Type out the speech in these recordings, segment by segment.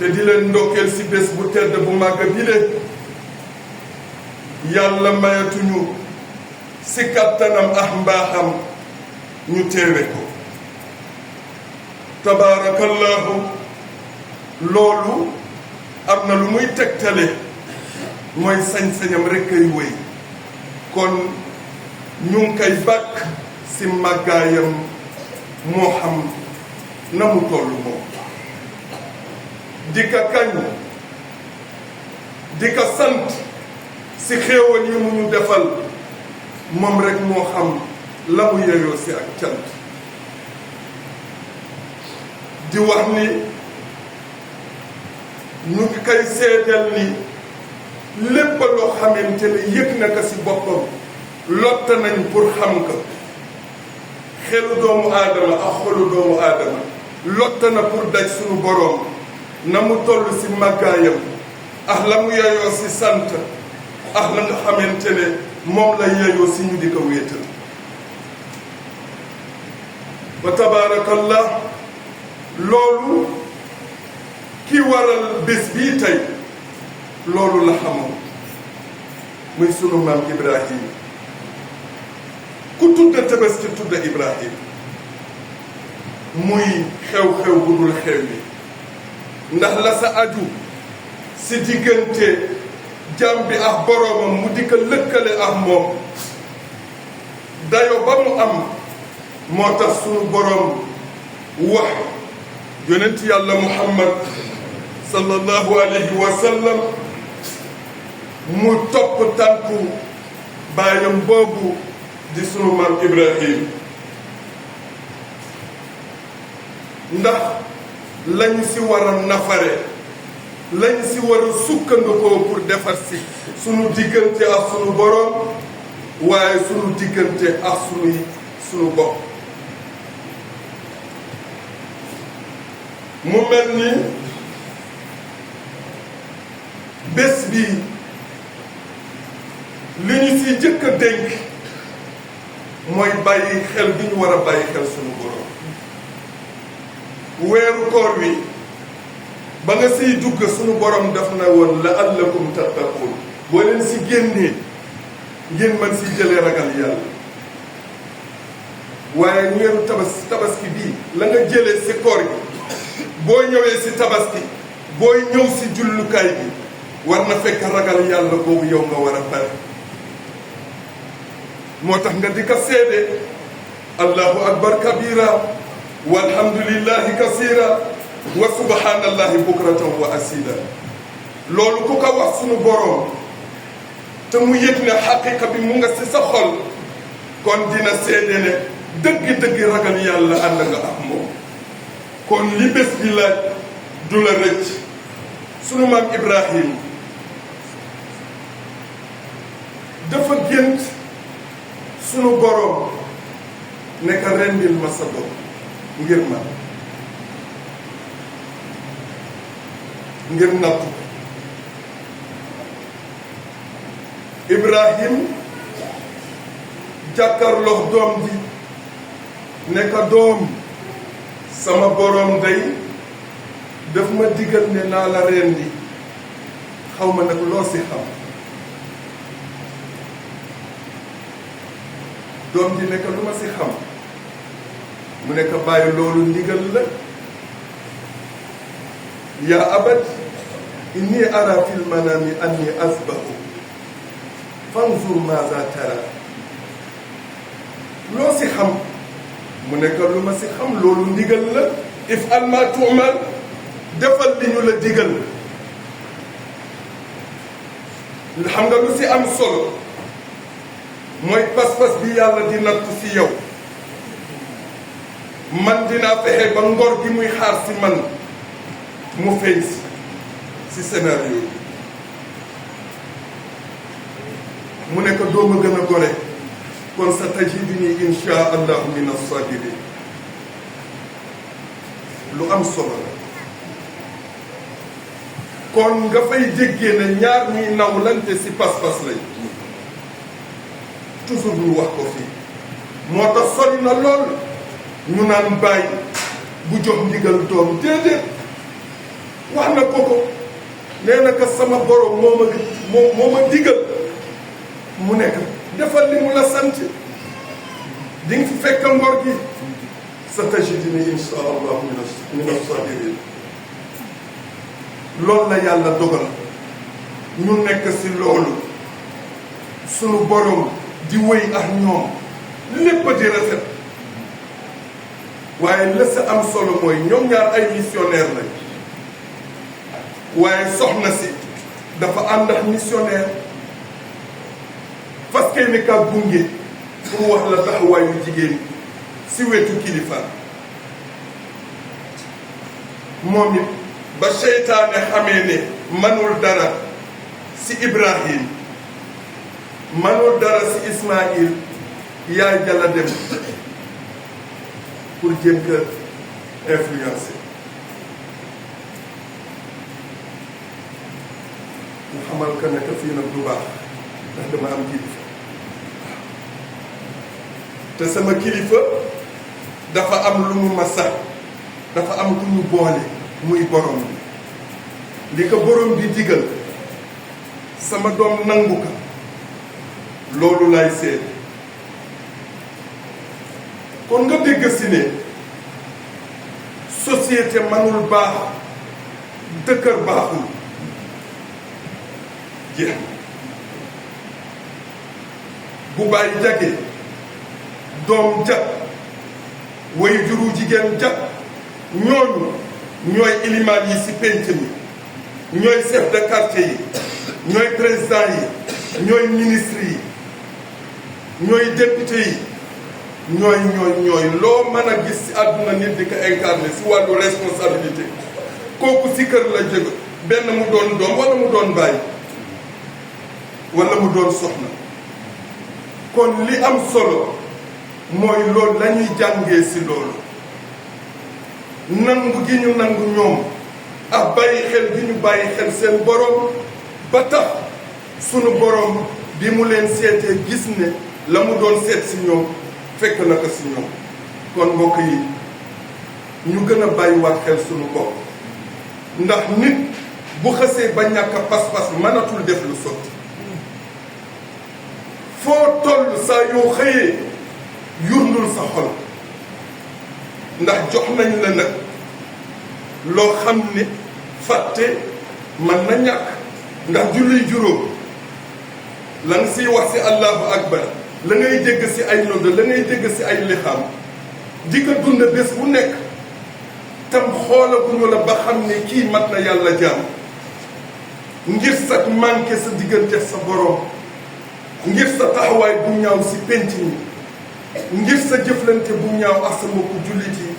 te di leen ndokkeel si bés bu tedd bu màgg bile yàlla mayatuñu si kattanam ak mbaaxam ñu teewe ko tabaarakallahu loolu am na lu muy tegtale mooy sañ-sañam rekk ay wéy kon ñu ngi koy bàkk si màggaayam moo xam na mu toll moom di ka kañ di ka sant si xéewal yi mu ñu defal moom rekk moo xam la mu yeyoo si ak cant di wax ni ñu ngi koy seedeel ni lépp loo xamante ne yëg na ko si boppam lotta nañ pour xam ko xelu doomu aadama ak xolu doomu aadama lotta na pour daj suñu boroom na mu toll si màggaayam ak la mu yeyoo si sant ak la nga xamante ne moom la yeyoo si ñu di ko wéetal wa tabaarakallah loolu ki waral bés bii tey loolu la xamoon muy sunu maam Ibrahim ku tudda Tabaski tudda Ibrahim muy xew-xew bu dul xew yi ndax la sa aju si diggante jaam bi ak boroomam mu di ko lëkkale ak moom dayo ba mu am moo tax sunu boroom wax yonent yàlla Muhammad sallallahu alayhi wa sallam mu topp tànku baayam boobu di sunu maam Ibrahim ndax lañ si war a nafare lañ si war a sukkandikoo pour defar si sunu diggante ak sunu boroom waaye sunu diggante ak sunu bopp mu mel ni bés bi li ñu si jëkk a dénk mooy bàyyi xel bi ñu war a bàyyi xel sunu boroom weeru koor wi ba nga siy dugg sunu boroom daf na woon la'allakum tattaquun boo leen si génnee ngeen mën si jëlee ragal yàlla waaye weeru tabaski bii la nga jëlee si koor gi boo ñëwee si tabaski booy ñëw si jullukaay bi war na fekk ragal yàlla boobu yow nga war a pare moo tax nga di ko seede allahu akbar kabira walhamdulillahi kasira wa subhanallahi bukratan wa asila loolu ku ko wax sunu boroom te mu yëg ne xaqiqa bi mu nga si sa xol kon dina seede ne dëgg-dëgg ragal yàlla ànd nga ak moom kon li bés bi laaj du la rëcc sunu maam Ibrahim dafa gént sunu boroom ne ka rendil ma sa doom ngir man ngir nattu Ibrahim jàkkarloo doom ji ne ka doom sama boroom day daf ma digal ne naa la rendi xaw ma nag loo si xam doom ji ne ka lu ma si xam mu ne ka bàyyi loolu ndigal la yaa abad inni ara fil manami anni asbahu fanzur maza tara loo si xam mu ne ka lu ma si xam loolu ndigal la if'al ma tu'mar defal li ñu la digal xam nga lu si am solo mooy pas-pas bi yàlla di nattu si yow man dinaa fexe ba ngor gi muy xaar si man mu feeñ si scénario yi mu ne ko dooma gën a gore kon sa tajiduni insha allahu min as-sabirin lu am solo la kon nga fay déggee ne ñaar ñuy nawlante si pas-pas lañ toujours ñu wax ko fii moo tax sori na lool ñu naan bàyyi bu jox ndigal doom déedéet wax na ko nee na ko sama borom moo ma digal mu nekk defal li mu la sant di nga fi fekk ngor gi sa tajidini insha allah min as-sabirin loolu la yàlla dogal ñu nekk si loolu sunu borom di wéy ak ñoom lépp di rafet waaye la sa am solo mooy ñoom ñaar ay missionnaire lañ waaye soxna si dafa ànd ak missionnaire parce que ni ka gunge pour wax la taxawaayu jigéen si wetu kilifa moom it ba seytaane xamee ne manul dara si Ibrahim manul dara si Ismaïl yaay jala dem pour jéem ko influencer nga xamal que ne que fii nag du baax ndax dama am kilifa te sama kilifa dafa am lu mu ma sax dafa am ku ñu boole muy borom bi li ko borom bi digal sama doom nangu ko loolu lay seet kon nga dégg si ne société manul baax dëkkër baaxul jeex bu bàyyi jage doom jag way juru jigéen jag ñooñu ñooy ilimaan yi si penc mi ñooy chef de quartier yi ñooy président yi ñooy ministre yi ñooy député yi ñooy loo mën a gis si àdduna nit di ko incarné si wàllu responsabilité kooku si kër la jóge benn mu doon doom wala mu doon bàyyi wala mu doon soxna kon li am solo mooy loolu la ñuy jàngee si loolu nangu gi ñu nangu ñoom ak bàyyi xel gi ñu bàyyi xel seen borom ba tax sunu borom bi mu leen seetee gis ne la mu doon seet si ñoom fekk na ko si ñoom kon mbokk yi ñu gën a bàyyiwaat xel sunu bopp ndax nit bu xësee ba ñàkk pas-pas mënatul def lu sotti foo toll saa yoo xëyee yurndul sa xol ndax jox nañ la nag loo xam ne fàtte man na ñàkk ndax julli juróom la nga siy wax si allahu akbar la ngay dégg si ay nodd la ngay dégg si ay lixaam di ko dund bés bu nekk tam xoolaguñu la ba xam ne kii mat na yàlla jaam ngir sa manqué sa diggante sa borom ngir sa taxawaay bu ñaaw si penc mi ngir sa jëflante bu ñaaw ak sa mbokku jullit yi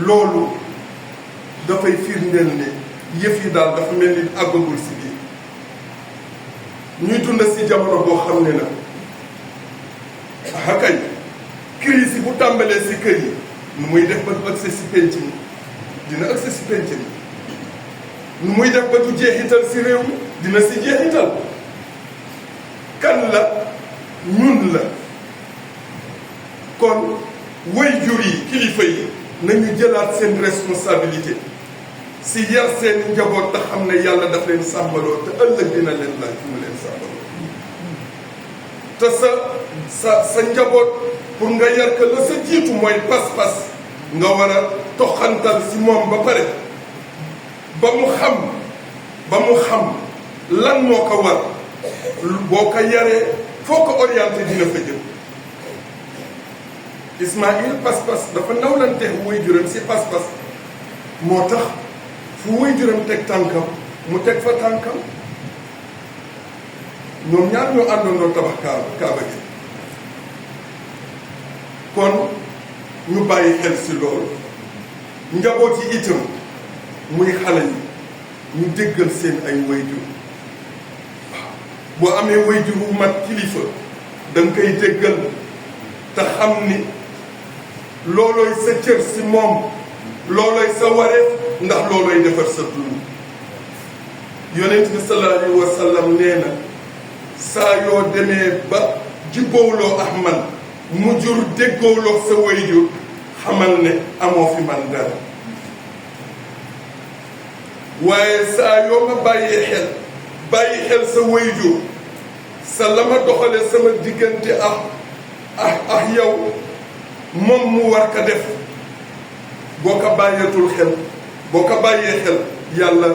loolu dafay firndeel ne yëf yi daal dafa mel ni àggagul si biir ñuy dund si jamono boo xam ne nag xakay crise bu tàmbalee si kër yi nu muy def ba du accès si penc mi dina accès si penc mi nu muy def ba du jeexital si réew mi dina si jeexital kan la ñun la kon waajur yi kilifa yi nañu jëlaat seen responsabilité si yar seen njaboot te xam ne yàlla daf leen sàmbaloo te ëllëg dina leen laaj fi mu leen sàmbaloo te sa njaboot pour nga yar ka la sa jiitu mooy pas-pas nga war a toxantal si moom ba pare ba mu xam lan moo ko war boo ko yaree foo ko orienté dina fa jëm Ismaïl pas-pas dafa nawlante waajuram si pas-pas moo tax fu waajuram teg tànkam mu teg fa tànkam ñoom ñaar ñoo àndandoo tabax kaaba gi kon ñu bàyyi xel si loolu njaboot yi itam muy xale yi ñu déggal seen ay waajur boo amee waajur wu mat kilifa da nga koy déggal te xam ni loolooy sa cër si moom loolooy sa wareef ndax loolooy defar sa dund yonent bi sallallahu alayhi wa sallam nee na saa yoo demee ba jubboowloo ak man mu jur déggoowloo sa waajur xamal ne amoo fi man dara waaye saa yoo ma bàyyi xel sa wayjur sa la ma doxale sama diggante ak yow moom mu war ka def boo ko bàyyeetul xel boo ko bàyyee xel yàlla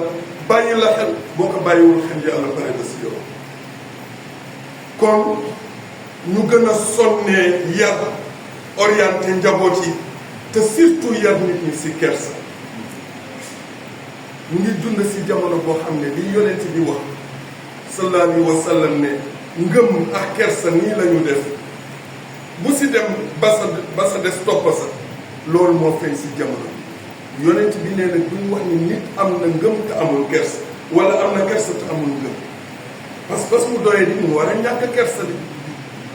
bàyyi la xel boo ko bàyyiwul xel yàlla pare na si yow. kon ñu gën a sonnee yar orienté njaboot yi te surtout yar nit ñi si kersa. ñu ngi dund si jamono boo xam ne li yonent bi wax sallallahu alayhi wa sallam ne ngëm ak kersa nii la ñu def bu si dem ba sa des toppa sa loolu moo feeñ si jamono yonent bi nee na duñ wax ni nit am na ngëm te amul kersa wala am na kersa te amul ngëm parce que mu doyee di mu war a ñàkk kersa bi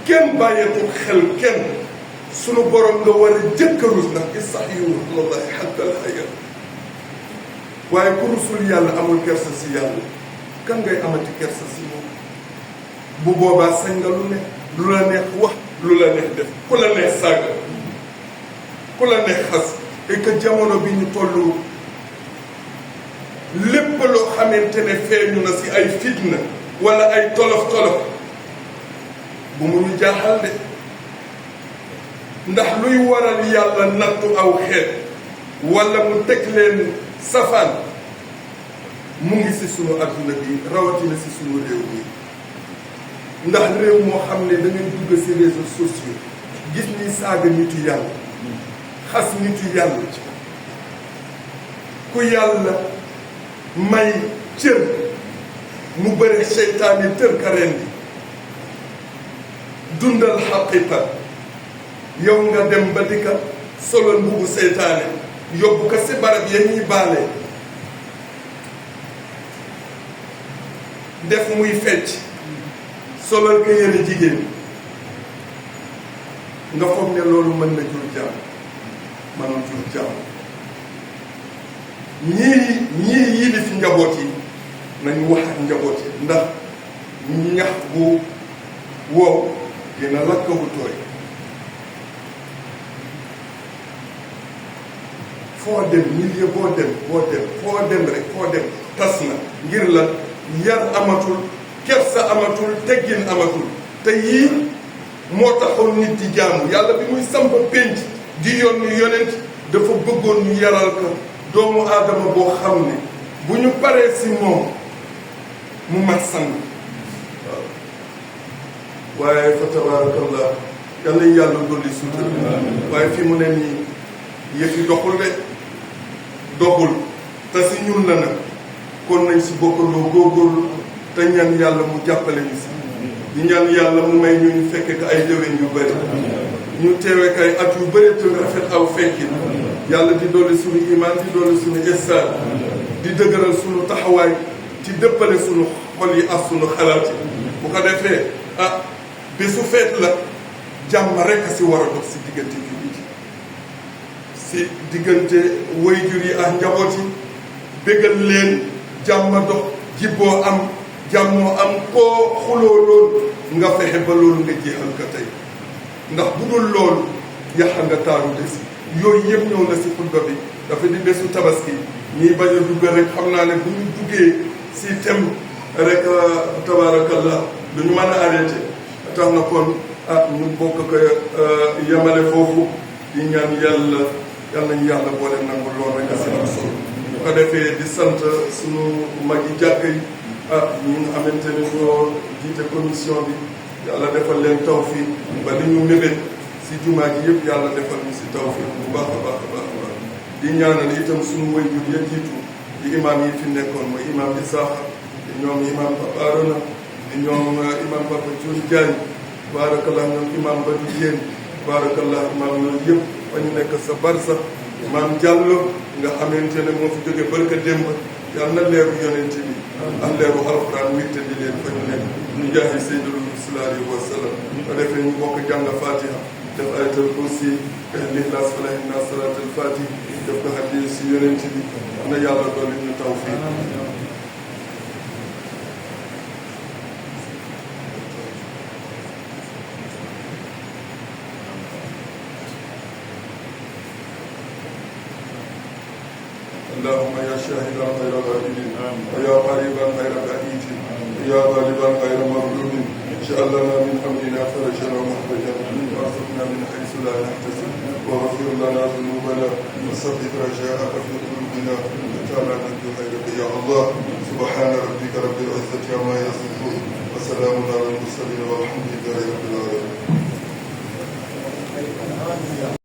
kenn bàyyeetul xel kenn sunu borom nga war a jëkkarus ndax istahyu wallahi hatta al-hayat waaye ku rusul yàlla amul kersa si yàlla kan ngay amati kersa si moom bu boobaa sañ nga lu la neex wax lu la neex def ku la neex saaga ku la neex xas et que jamono bi ñu toll lépp loo xamante ne feeñu na si ay fitna wala ay tolof-tolof bu mu ñu jaaxal de ndax luy waral yàlla nattu aw xeet wala mu teg leen safaan mu ngi si sunu adduna bi rawatina si sunu réew mi ndax réew moo xam ne da ngay dugg si réseaux sociaux gis ni saaga nitu yàlla xas nitu yàlla ku yàlla may cër mu bëri seytaane tër ka ren bi dundal xaqiqa yow nga dem ba di ka solal mbubu seytaane yóbbu ko si barab ya ñuy baale def muy fecc solal ko yëre jigéen nga foog ne loolu mën na jur jàmm mënul jur jàmm ñii yilif njaboot yi nañu wax ak njaboot yi ndax ñax bu wow dina lakk bu tooy foo dem milieu boo dem rek foo dem tas na ngir la yar amatul kersa amatul teggin amatul te yii moo taxoon nit di jaamu yàlla bi muy samp pénc di yónni yonent dafa bëggoon ñu yaral ko doomu aadama boo xam ne bu ñu paree si moom mu mat sang waaw waaye fa tabarakallah yàlla yàlla dolli sutura waaye fi mu ne nii yëf yi doxul de doxul te si ñun la nag kon nañ si bokkandoo góorgóorlu te ñaan yàlla mu jàppale ñu si di ñaan yàlla mu may ñu fekke ko ay déwén yu bëri ñu teewe kay at yu bëri te rafet aw fekkin yàlla di dolli suñu iman di dolli suñu ihsaan di dëgëral suñu taxawaay ci dëppale suñu xol yi ak suñu xalaat yi bu ko defee bésu feet la jàmm rek si war a dox si diggante jullit yi si diggante waajur yi ak njaboot yi bégal leen jàmm dox jibboo am jàmmoo am koo xuloo loolu nga fexe ba loolu nga jeexal ko tey ndax bu dul loolu yàq nga taaru des yooyu yëpp ñëw na si xutba bi dafa di bésu tabaski ñii bañ a dugg rek xam naa ne bu ñu duggee si thème rek tabaarakallah du ñu mën a arrêté tax na kon ñu bokk ko yemale foofu di ñaan yàlla yal nañu yàlla boole nangu lool rek a si am solo bu ko defee di sant suñu mag yi jàkk yi ñi nga xamante ne ñoo jiite commission bi yàlla defal leen tawfiq ba li ñu mébét si jumaa ji yëpp yàlla defal ñu si tawfiq bu baax a baax a baax a baax di ñaanal itam suñu waajur ya jiitu di imam yi fi nekkoon mooy imam Isaaxa di ñoom imam Papa Arona di ñoom imam Papa Thioune Diagne baarakallah ñoom imam Badou Diène baarakallah imam yooyu yëpp fa ñu nekk sa barsa imam Diallo nga xamante ne moo fi jóge barka démb yàlla na leeru yonent bi ak leeru alxuraan witte di leen fa ñu nekk ñu jaaxi Seydou sallallahu alayhi wa sallam ko defee ñu bokk jàng Fatiha def ayatul kursi lixlaas falax naa salaatul fatih def ko hadiya si yonent bi am na yàlla doole ñu tawfiq اللهم يا شاهدا غير غائب ويا قريبا غير بعيد يا غالبا غير مغلوب اجعل لنا من امرنا فرجا ومخرجا وارزقنا من حيث لا نحتسب واغفر لنا ذنوبنا وثبت رجاءك في قلوبنا وتعالى نرجو خيرك يا الله. سبحان ربك رب العزه عما يصفون وسلام على المرسلين والحمد لله رب العالمين.